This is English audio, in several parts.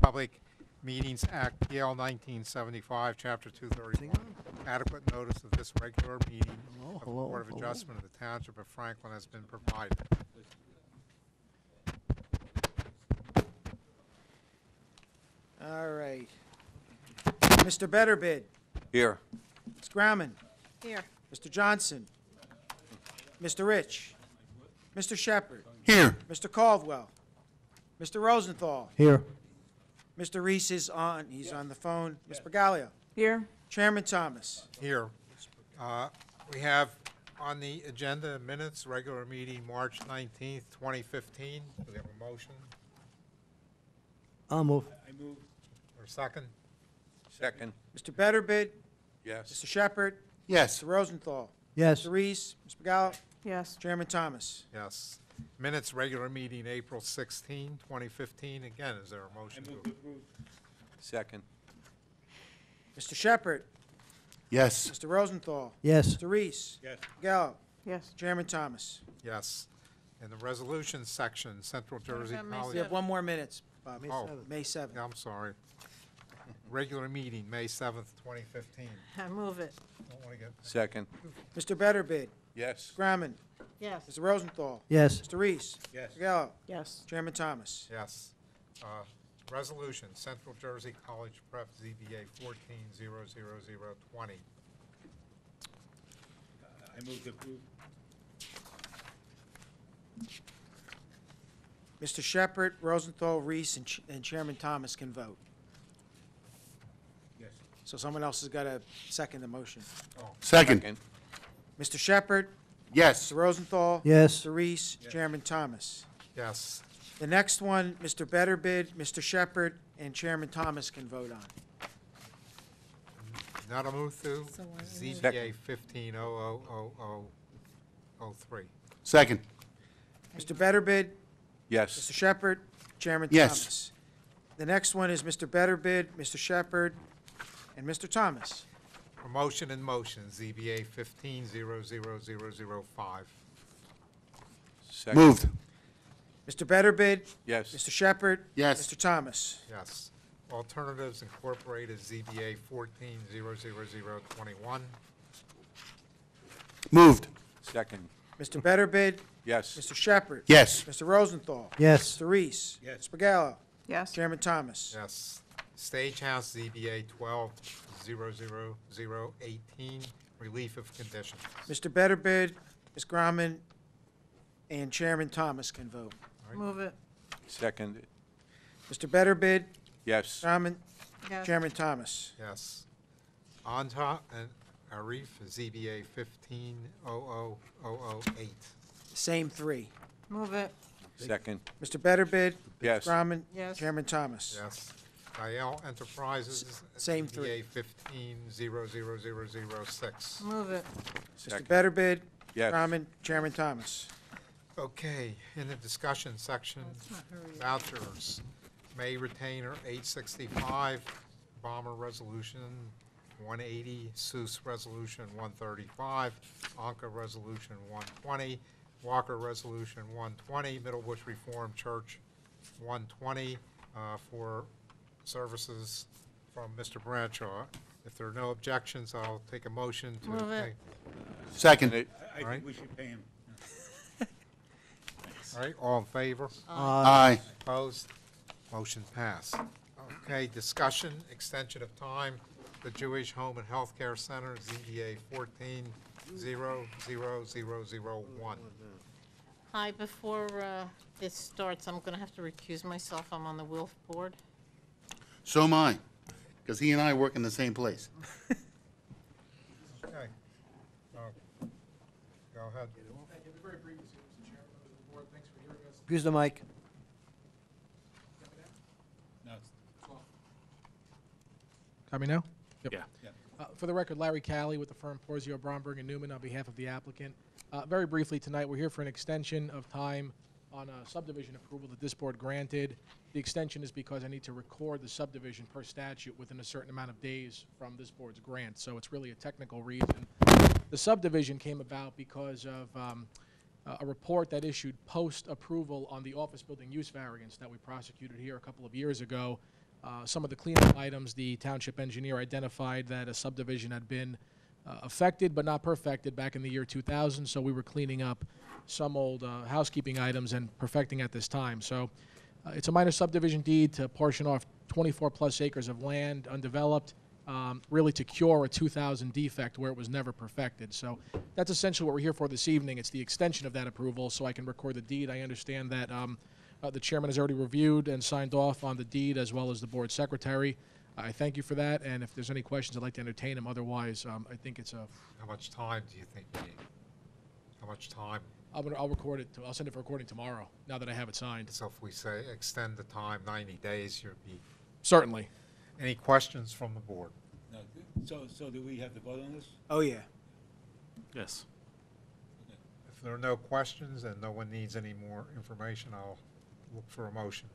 Public Meetings Act, PL 1975, Chapter 231. Adequate notice of this regular meeting of the Board of Adjustment of the Township of Franklin has been provided. All right. Mr. Betterbid. Here. Ms. Grauman. Here. Mr. Johnson. Mr. Rich. Mr. Shepherd. Here. Mr. Caldwell. Mr. Rosenthal. Here. Mr. Reese is on. He's on the phone. Ms. Bergalio. Here. Chairman Thomas. Here, we have on the agenda minutes, regular meeting March 19th, 2015. Do we have a motion I'll move. or a second? Second. Mr. Betterbid. Yes. Mr. Shepherd. Yes. Mr. Rosenthal. Yes. Mr. Reese. Ms. Bergalio. Yes. Chairman Thomas. Yes. Minutes, regular meeting April 16, 2015. Again, is there a motion to approve? Second. Mr. Shepherd. Yes. Mr. Rosenthal. Yes. Mr. Reese. Yes. Bergalio. Yes. Chairman Thomas. Yes. In the resolution section, Central Jersey about May College. We have one more minute, Bob. Oh. May 7th. I'm sorry. Regular meeting, May 7th, 2015. I move it. Don't want to get, Second. Mr. Betterbid. Yes. Grauman. Yes. Mr. Rosenthal. Yes. Mr. Reese. Yes. Bergalio. Yes. Chairman Thomas. yes. Resolution, Central Jersey College Prep ZBA 14-00020. I move to approve. Mr. Shepherd, Rosenthal, Reese, and Chairman Thomas can vote. Yes. So someone else has got to second the motion. Second. Mr. Shepherd, Yes. Mr. Rosenthal. Yes. Mr. Reese, Chairman Thomas. Yes. The next one, Mr. Betterbid, Mr. Shepherd, and Chairman Thomas can vote on. Nadamuthu, So what is it? ZBA 15-00003. Second. Mr. Betterbid, Yes. Mr. Shepherd, Chairman Yes. Thomas. The next one is Mr. Betterbid, Mr. Shepherd, and Mr. Thomas. Promotion and motion, ZBA 15-00005. Second. Moved. Mr. Betterbid, Yes. Mr. Shepherd. Yes. Mr. Thomas. Yes. Alternatives Incorporated, ZBA 14-00021. Moved. Second. Mr. Betterbid, Yes. Mr. Shepherd. Yes. Mr. Rosenthal. Yes. Mr. Reese. Yes. Mr. Bergallo. Yes. Chairman Thomas. Yes. Stagehouse, ZBA 12-00018. Relief of conditions. Mr. Betterbid, Ms. Grauman, and Chairman Thomas can vote. Move it. Second. Mr. Betterbid, Yes. Grauman, Yes. Chairman Thomas. Yes. Anta and Arif, ZBA 15-00008. Same three. Move it. Second. Mr. Betterbid, Yes. Grauman, Yes. Chairman Thomas. Yes. Dial Enterprises, Same ZBA 15-00006. Move it. Mr. Second. Betterbid, Yes. Grauman, Chairman Thomas. Okay, in the discussion section, vouchers. May retainer 865, Bomber Resolution 180, Seuss Resolution 135, Anka Resolution 120, Walker Resolution 120, Middlebush Reformed Church 120, for services from Mr. Bradshaw. If there are no objections, I'll take a motion to Move it. pay. Second. I Right. think we should pay him. All right, all in favor? Aye. Opposed? Motion passed. Okay, discussion, extension of time, the Jewish Home and Healthcare Center, ZBA 14-00001. Hi, before this starts, I'm going to have to recuse myself. I'm on the Wilf Board. So am I, because he and I work in the same place. Okay. Go ahead. Use the mic. No, it's Got me now? Yep. Yeah. For the record, Larry Callie with the firm Porzio, Bromberg, and Newman on behalf of the applicant. Very briefly tonight, we're here for an extension of time on a subdivision approval that this board granted. The extension is because I need to record the subdivision per statute within a certain amount of days from this board's grant, so it's really a technical reason. The subdivision came about because of a report that issued post-approval on the office building use variance that we prosecuted here a couple of years ago. some of the cleanup items, the township engineer identified that a subdivision had been affected but not perfected back in the year 2000, so we were cleaning up some old housekeeping items and perfecting at this time. So it's a minor subdivision deed to portion off 24-plus acres of land undeveloped, really to cure a 2000 defect where it was never perfected. So that's essentially what we're here for this evening. It's the extension of that approval so I can record the deed. I understand that the chairman has already reviewed and signed off on the deed as well as the board secretary. I thank you for that, and if there's any questions, I'd like to entertain them. Otherwise, I think it's a... How much time do you think you need? How much time? I'll record it. I'll send it for recording tomorrow, now that I have it signed. So if we say extend the time 90 days, you'll be... Certainly. Any questions from the board? No, so do we have to vote on this? Oh, yeah. Yes. If there are no questions and no one needs any more information, I'll look for a motion.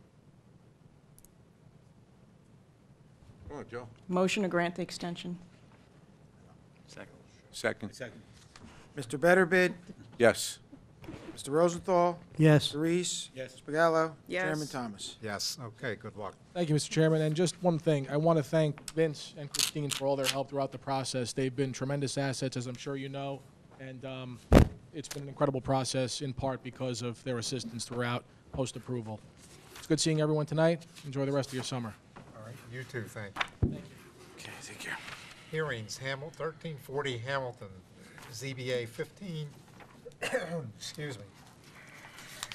Come on, Joe. Motion to grant the extension. Second. Second. Second. Mr. Betterbid, Yes. Mr. Rosenthal, Yes. Mr. Reese, Yes. Mr. Gallo, Yes. Chairman Thomas. Yes, okay, good luck. Thank you, Mr. Chairman. And just one thing, I want to thank Vince and Christine for all their help throughout the process. They've been tremendous assets, as I'm sure you know, and it's been an incredible process in part because of their assistance throughout post-approval. It's good seeing everyone tonight. Enjoy the rest of your summer. All right, you too, thank you. Okay, take care. Hearings, 1340 Hamilton, ZBA 15, excuse me,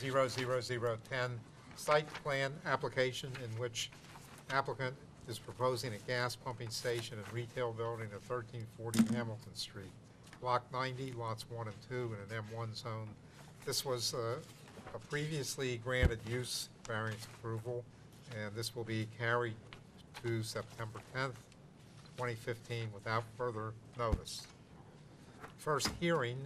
00010, site plan application in which applicant is proposing a gas pumping station and retail building at 1340 Hamilton Street, Block 90, lots 1 and 2 in an M1 zone. This was a previously granted use variance approval, and this will be carried to September 10th, 2015 without further notice. First hearing,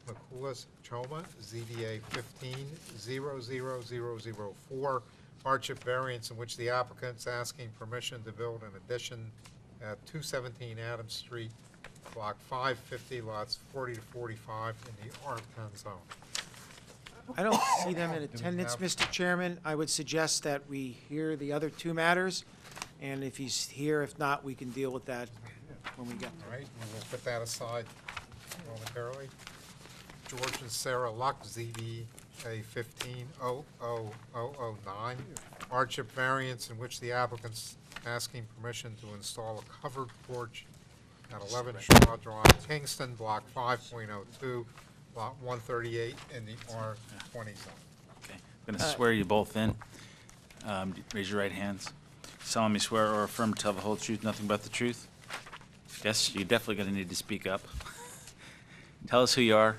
Nicholas Choma, ZBA 15-00004, hardship variance in which the applicant's asking permission to build an addition at 217 Adams Street, Block 550, lots 40 to 45 in the R10 zone. I don't see them in attendance, Mr. Chairman. I would suggest that we hear the other two matters, and if he's here, if not, we can deal with that when we get All there. right, we will put that aside momentarily. George and Sarah Luck, ZBA 15-00009, hardship variance in which the applicant's asking permission to install a covered porch at 11 Shaw Drive, Kingston, Block 5.02, Lot 138 in the R20 zone. Okay. I'm going to swear you both in. Raise your right hands. Solemnly swear or affirm to tell the whole truth, nothing but the truth? Yes, you're definitely going to need to speak up. Tell us who you are,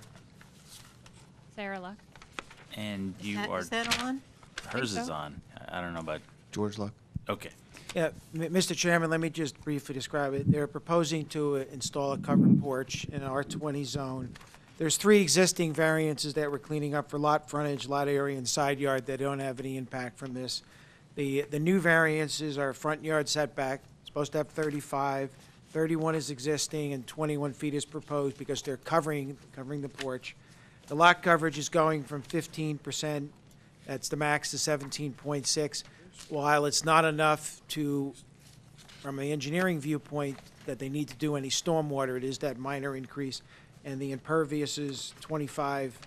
Sarah Luck. and you are... Is that on? Hers is so. on. I don't know about... George Luck. Okay. Yeah, Mr. Chairman, let me just briefly describe it. They're proposing to install a covered porch in an R20 zone. There's 3 existing variances that we're cleaning up for lot frontage, lot area, and side yard that don't have any impact from this. The new variances are front yard setback, supposed to have 35, 31 is existing, and 21 feet is proposed because they're covering the porch. The lot coverage is going from 15%, that's the max, to 17.6. While it's not enough to, from an engineering viewpoint, that they need to do any stormwater, it is that minor increase. And the impervious is 25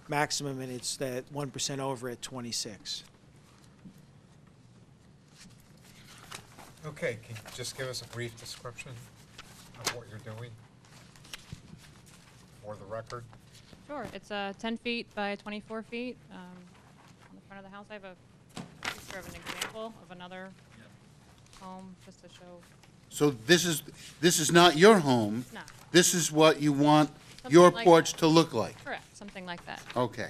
maximum, and it's that 1% over at 26. Okay, can you just give us a brief description of what you're doing for the record? Sure. It's 10 feet by 24 feet. On the front of the house, I have a picture of an example of another home, just to show. So this is not your home. No, This is what you want Something your like porch that. to look like. correct, something like that. Okay.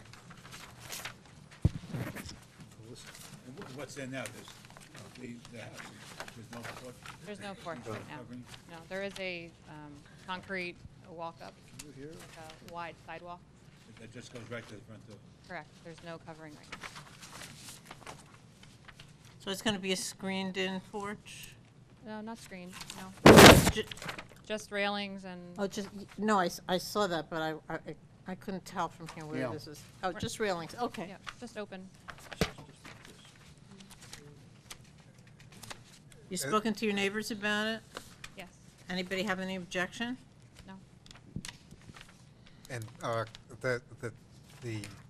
And what's there now? The house, there's no porch? There's no porch right now. Covering? No, there is a concrete walk-up, like a wide sidewalk. That just goes right to the front door. Correct. There's no covering right now. So it's going to be a screened-in porch? No, not screened. No, Ju- just railings and. Oh, just, no, I saw that, but I couldn't tell from here where Yeah. this is. Oh, just railings, okay. Yeah, just open. You spoken to your neighbors about it? Yes. Anybody have any objection? No. And the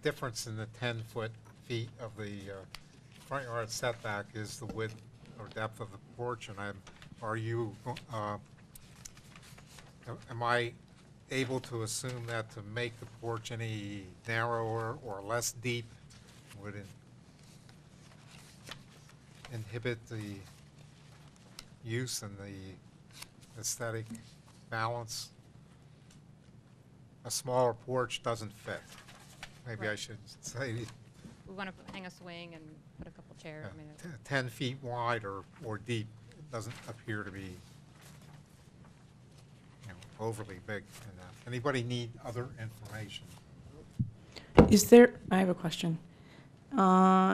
difference in the 10 feet of the front yard setback is the width or depth of the porch, and are you, am I able to assume that to make the porch any narrower or less deep would inhibit the use and the aesthetic balance? A smaller porch doesn't fit. Maybe I Right. should say We want to hang a swing and put a couple chairs. I mean, 10 feet wide or deep doesn't appear to be, overly big enough. Anybody need other information? I have a question.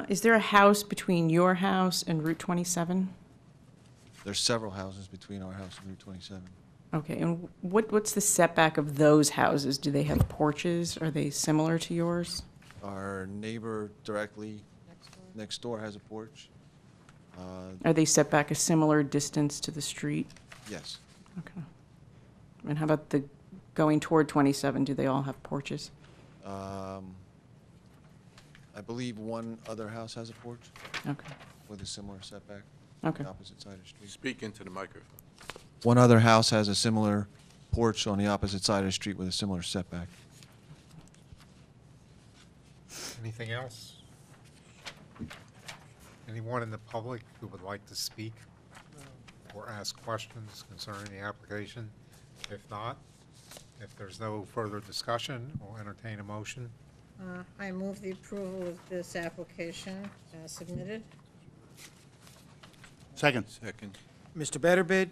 Is there a house between your house and Route 27? There's several houses between our house and Route 27. Okay, and what's the setback of those houses? Do they have porches? Are they similar to yours? Our neighbor directly next door has a porch. Are they set back a similar distance to the street? Yes. Okay. And how about the going toward 27? Do they all have porches? I believe one other house has a porch Okay. with a similar setback on Okay. the opposite side of the street. Speak into the microphone. One other house has a similar porch on the opposite side of the street with a similar setback. Anything else? Anyone in the public who would like to speak or ask questions concerning the application? If not, if there's no further discussion, we'll entertain a motion. I move the approval of this application as submitted. Second. Second. Mr. Betterbid,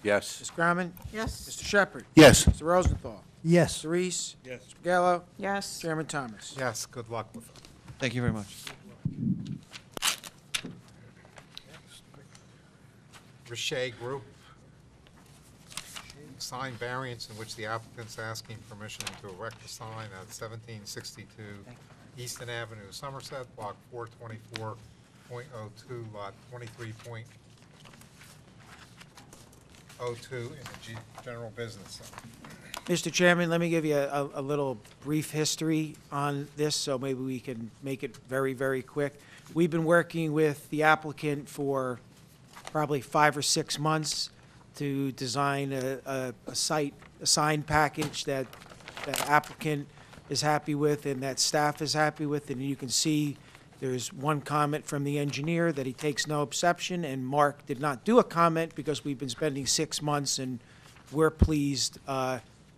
Yes. Ms. Grumman, Yes. Mr. Shepherd, Yes. Mr. Rosenthal, Yes. Mr. Reese, Yes. Mr. Gallo, Yes. Chairman Thomas. Yes, good luck with it. Thank you very much. Richer Group, sign variance in which the applicant's asking permission to erect a sign at 1762 Easton Avenue, Somerset, block 424.02, lot 23.02 in the general business zone. Mr. Chairman, let me give you a little brief history on this, so maybe we can make it very, very quick. We've been working with the applicant for probably 5 or 6 months to design a sign package that the applicant is happy with and that staff is happy with. And you can see there's one comment from the engineer that he takes no exception, and Mark did not do a comment because we've been spending 6 months and we're pleased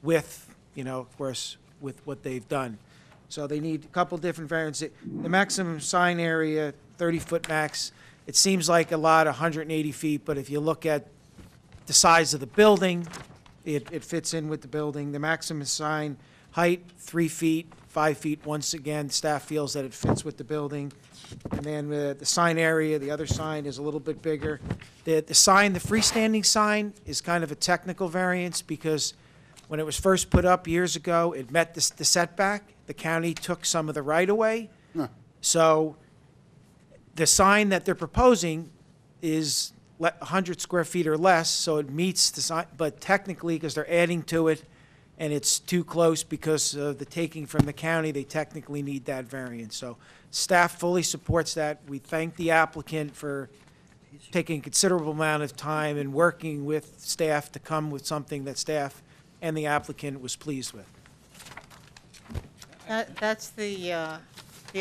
with, of course, with what they've done. So they need a couple different variants. The maximum sign area, 30-foot max, it seems like a lot, 180 feet, but if you look at the size of the building, it fits in with the building. The maximum sign height, 3 feet, 5 feet. Once again, staff feels that it fits with the building. And then the sign area, the other sign is a little bit bigger. The sign, the freestanding sign, is kind of a technical variance because when it was first put up years ago, it met the setback. The county took some of the right-of-way. Huh. So the sign that they're proposing is 100 square feet or less, so it meets the sign, but technically, because they're adding to it, and it's too close because of the taking from the county, they technically need that variance. So staff fully supports that. We thank the applicant for taking a considerable amount of time and working with staff to come with something that staff and the applicant was pleased with. That's the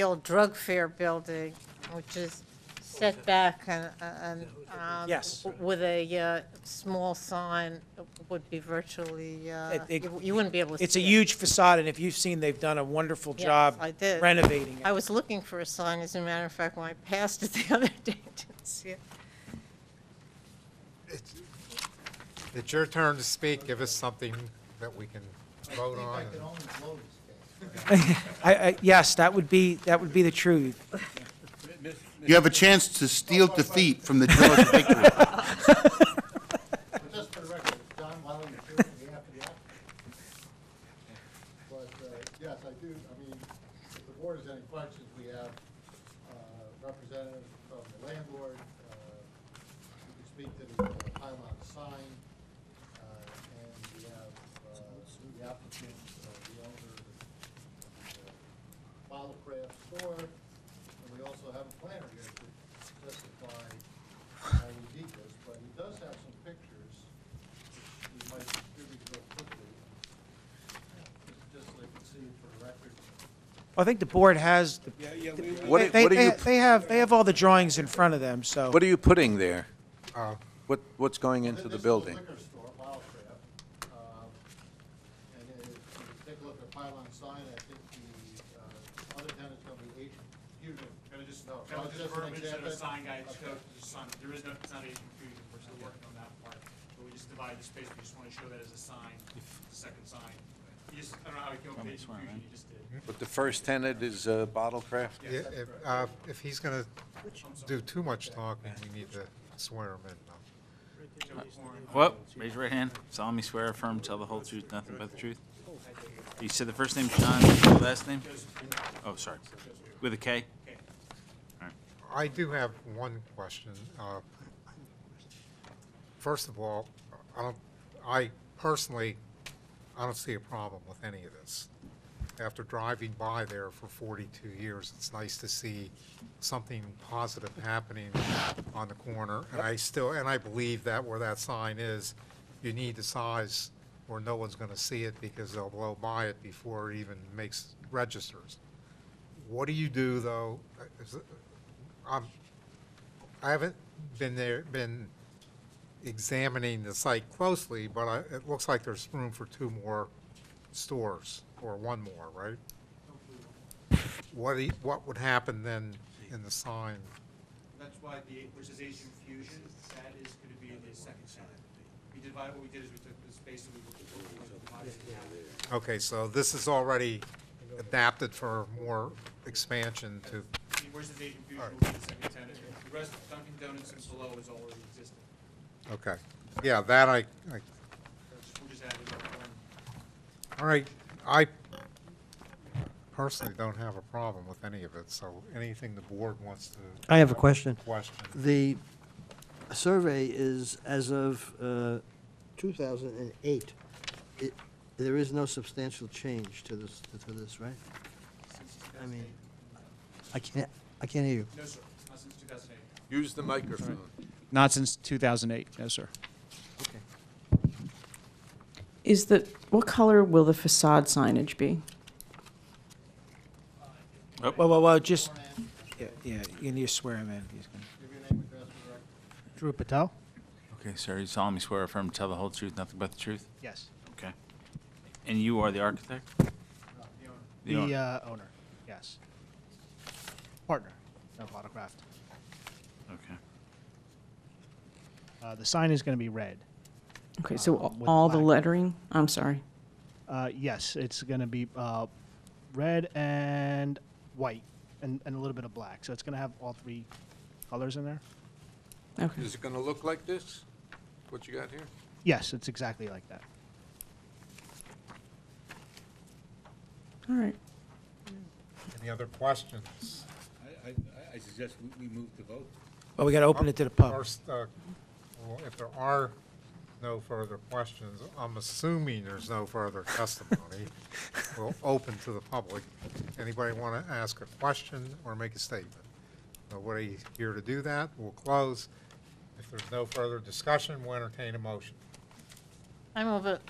old drug fair building, which is set back and Yes. with a small sign would be virtually, It- you wouldn't be able to see It's a it. huge facade, and if you've seen, they've done a wonderful Yes, job I did. renovating it. I was looking for a sign, as a matter of fact, when I passed it the other day, didn't see it. It's your turn to speak. Give us something that we can vote on. Yes, that would be the truth. You have a chance to steal defeat from the jaws of victory. Just for the record, John Wiley, here on behalf of the applicant. But, yes, I do, I mean, if the board has any questions, we have representatives from the landlord, speak to the pylon sign, and we have the applicant, the owner of the bottle craft store, and we also have a planner here to testify how we did this, but he does have some pictures, which we might distribute real quickly, just so they can see it for the record. I think the board has, What are you, they have all the drawings in front of them, so. what are you putting there? Uh, What's going into the building? This is a liquor store, bottle craft. And if you take a look at pylon sign, I think the other tenant's gonna be Asian fusion. Can I just, No, can I just just an verbiage that a example? sign guy just Okay. go to the sign, there is no, it's not Asian fusion, we're still working on that part. But we just divided the space, we just wanna show that as a sign, the second sign. You just, I don't know how you came up with Asian fusion, you just did. But the first tenant is Bottle Craft? yeah, if he's gonna do too much talking, we need to swear him in. Well, raise your right hand. Solemnly swear, affirm, tell the whole truth, nothing but the truth. You said the first name John, the last name? Oh, sorry. With a K? I do have one question. First of all, I personally don't see a problem with any of this. After driving by there for 42 years, it's nice to see something positive happening on the corner. And I believe that where that sign is, you need the size where no one's going to see it because they'll blow by it before it even registers. What do you do, though? I haven't been examining the site closely, but it looks like there's room for 2 more stores, or 1 more, right? What would happen then in the sign? That's why which is Asian fusion, that is gonna be the second sign. What we did is we took the space and we divided it out. Okay, so this is already adapted for more expansion to, Where's the Asian fusion will be the second tenant. The rest of Dunkin' Donuts and below is already existing. okay. Yeah, that We're just adding that one. all right, I personally don't have a problem with any of it, so anything the board wants to. I have a question. Question. The survey is as of 2008. There is no substantial change to this, right? I mean, I can't hear you. No, sir, not since 2008. Use the microphone. Not since 2008, no, sir. Okay. What color will the facade signage be? Well, just, yeah, you need to swear him in. He's gonna- Give your name and address for the record. Drew Patel? Okay, sir, you solemnly swear, affirm, tell the whole truth, nothing but the truth? Yes. Okay. And you are the architect? The owner. owner, yes. Partner of Autocraft. Okay. The sign is going to be red. Okay, so With all the black. lettering, I'm sorry. Yes, it's going to be red and white and a little bit of black. So it's going to have all 3 colors in there. Okay. Is it going to look like this? What you got here? Yes, it's exactly like that. All right. Any other questions? I suggest we move to vote. Well, we got to open it to the public. First, well, if there are no further questions, I'm assuming there's no further testimony. We'll open to the public. Anybody want to ask a question or make a statement? Nobody here to do that. We'll close. If there's no further discussion, we'll entertain a motion. I move it.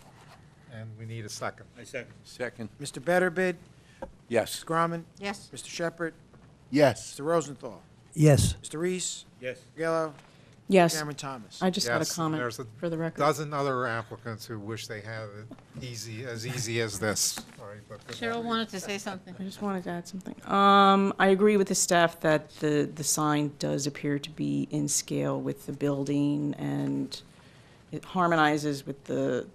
And we need a second. I second. Second. Mr. Betterbid, Yes. Mr. Grumman, Yes. Mr. Shepherd, Yes. Mr. Rosenthal, Yes. Mr. Reese, Yes. Gallo, Yes. Chairman Thomas. I just had a Yes, comment there's a for the record. dozen other applicants who wish they had it as easy as this. Sorry, but good Cheryl luck. wanted to say something. I just wanted to add something. I agree with the staff that the sign does appear to be in scale with the building, and it harmonizes with the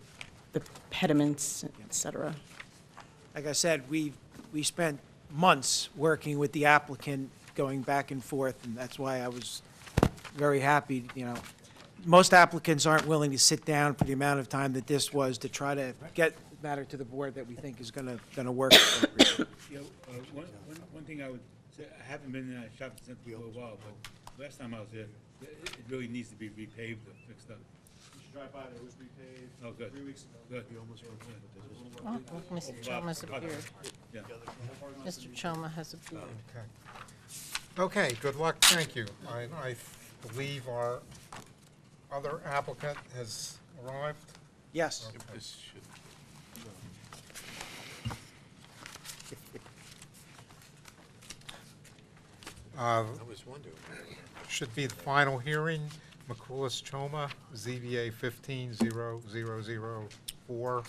pediments, et cetera. Like I said, we spent months working with the applicant, going back and forth, and that's why I was very happy, Most applicants aren't willing to sit down for the amount of time that this was to try to get the matter to the board that we think is gonna work appropriately. One thing I would say, I haven't been in that shopping center for a while, but Last time I was there, it really needs to be repaved or fixed up. You should drive by there, it was repaved Oh, good. 3 weeks ago. Good. Oh, look, Mr. Choma's a beard. Yeah. Mr. Choma has a beard. Okay, good luck, thank you. I believe our other applicant has arrived. Yes. This should- I was wondering. Should be the final hearing, McCoolus Choma, ZBA 15-0004,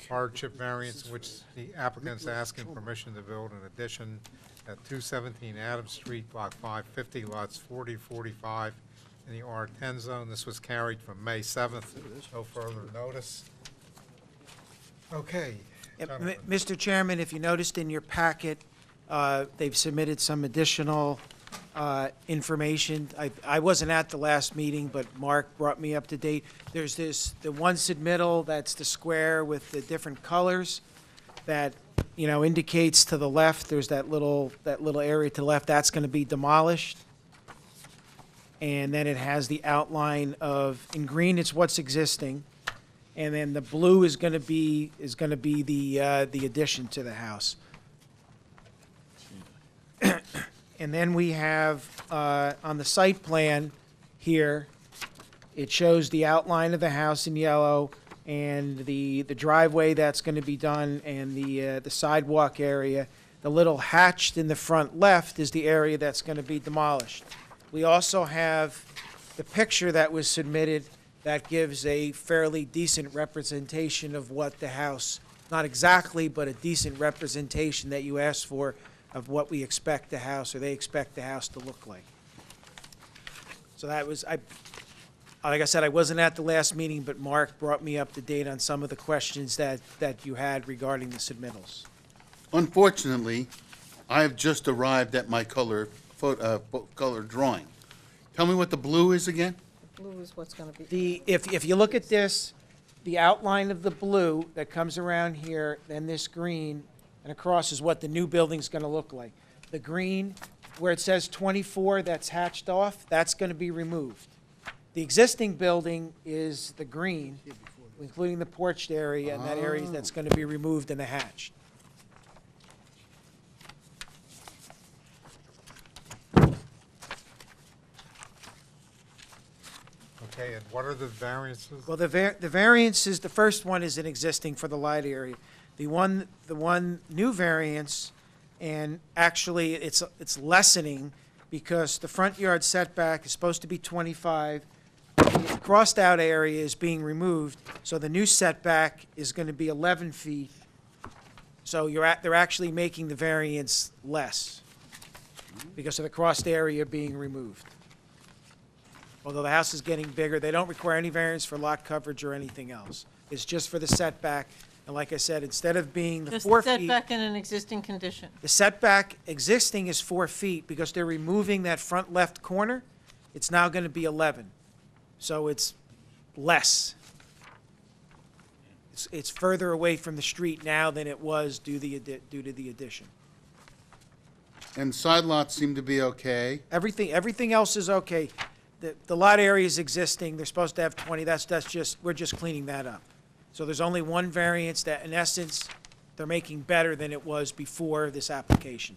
hardship variance, in which the applicant's asking permission to build an addition at 217 Adams Street, Block 550, lots 40, 45, in the R10 zone. This was carried from May 7th. No further notice. Okay. gentlemen. Mr. Chairman, if you noticed in your packet, they've submitted some additional information. I wasn't at the last meeting, but Mark brought me up to date. There's the one submittal, that's the square with the different colors that, indicates to the left, there's that little area to the left, that's going to be demolished. And then it has the outline of, in green, it's what's existing. And then the blue is going to be the addition to the house. And then we have, on the site plan here, it shows the outline of the house in yellow and the driveway that's going to be done and the sidewalk area. The little hatched in the front left is the area that's going to be demolished. We also have the picture that was submitted that gives a fairly decent representation of what the house, not exactly, but a decent representation that you asked for of what we expect the house, or they expect the house to look like. So that was, like I said, I wasn't at the last meeting, but Mark brought me up to date on some of the questions that you had regarding the submittals. Unfortunately, I have just arrived at my color drawing. Tell me what the blue is again? Blue is what's going to be. If you look at this, the outline of the blue that comes around here, then this green, and across is what the new building's going to look like. The green, where it says 24, that's hatched off, that's going to be removed. The existing building is the green, including the porched area, and that area that's going to be removed and hatched. Okay, and what are the variances? Well, the variances, the first one is an existing for the light area. The one new variance, and actually it's lessening because the front yard setback is supposed to be 25. The crossed out area is being removed, so the new setback is going to be 11 feet. So they're actually making the variance less because of the crossed area being removed. Although the house is getting bigger, they don't require any variance for lot coverage or anything else. It's just for the setback. And like I said, instead of being the 4 feet. Just setback in an existing condition. The setback existing is 4 feet because they're removing that front left corner. It's now going to be 11. So it's less. It's further away from the street now than it was due to the addition. And side lots seem to be okay. Everything else is okay. The lot area is existing. They're supposed to have 20. We're just cleaning that up. So there's only one variance that, in essence, they're making better than it was before this application.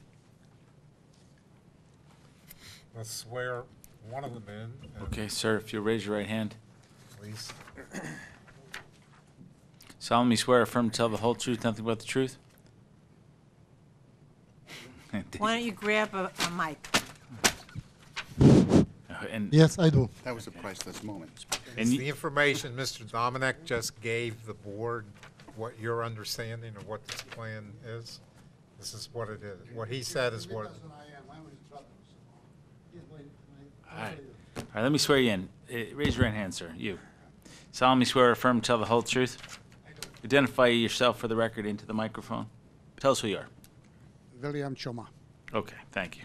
Let's swear one of them in. and Okay, sir, if you'll raise your right hand. Please. Solemnly swear or affirm to tell the whole truth, nothing but the truth? Why don't you grab a mic? And Yes, I do. That was a priceless moment. And Is you- the information Mr. Dominic just gave the board what your understanding of what this plan is? This is what it is. What he said is what. All right, let me swear you in. Raise your right hand, sir. You. Solemnly swear or affirm to tell the whole truth? Identify yourself for the record into the microphone. Tell us who you are. William Choma. Okay, thank you.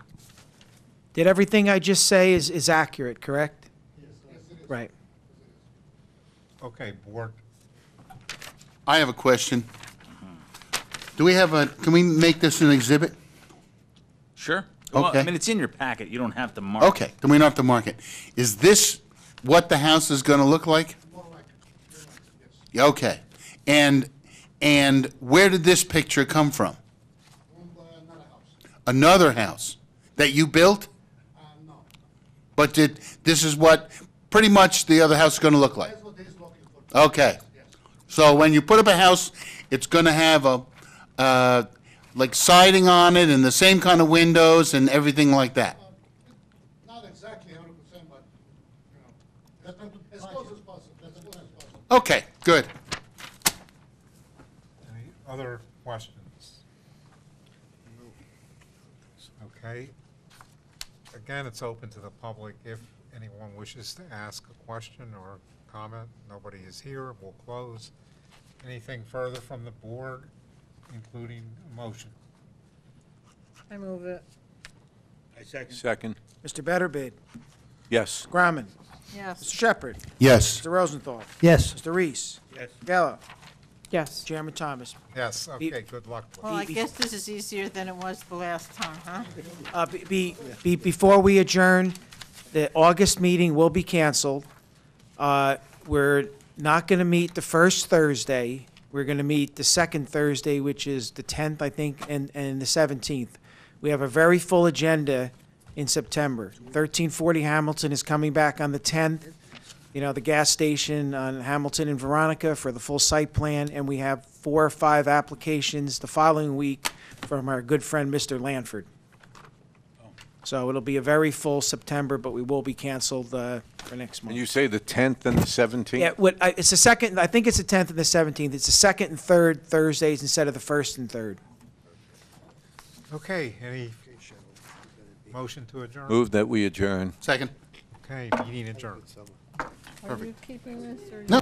Did everything I just say is accurate, correct? Right. Okay, board. I have a question. Can we make this an exhibit? Sure. Well, I Okay. mean, it's in your packet. You don't have to mark. Okay, then we don't have to mark it. Is this what the house is gonna look like? Yeah, okay. And where did this picture come from? Another house that you built? No. But this is what pretty much the other house is gonna look like? That's what he's looking for. Okay. So when you put up a house, it's gonna have like siding on it and the same kind of windows and everything like that? Not exactly 100%, but, you know, as close as possible, as close as possible. Okay, good. Any other questions? Okay. Again, it's open to the public. If anyone wishes to ask a question or comment, nobody is here, we'll close. Anything further from the board, including a motion? I move it. I second. Second. Mr. Betterbid. Yes. Grauman. Yes. Mr. Shepherd. Yes. Mr. Rosenthal. Yes. Mr. Reese. Yes. Gallo. Yes. Chairman Thomas. Yes, okay, good luck. Well, I guess this is easier than it was the last time, huh? Before we adjourn, the August meeting will be canceled. We're not going to meet the first Thursday. We're going to meet the second Thursday, which is the 10th, I think, and the 17th. We have a very full agenda in September. 1340 Hamilton is coming back on the 10th. You know, the gas station on Hamilton and Veronica for the full site plan, and we have 4 or 5 applications the following week from our good friend, Mr. Lanford. So it'll be a very full September, but we will be canceled for next month. And you say the 10th and the 17th? Yeah, it's the second, I think it's the 10th and the 17th. It's the second and third Thursdays instead of the first and third. Okay, any motion to adjourn? Move that we adjourn. Second. Okay, meeting adjourned. Are you keeping this or? No.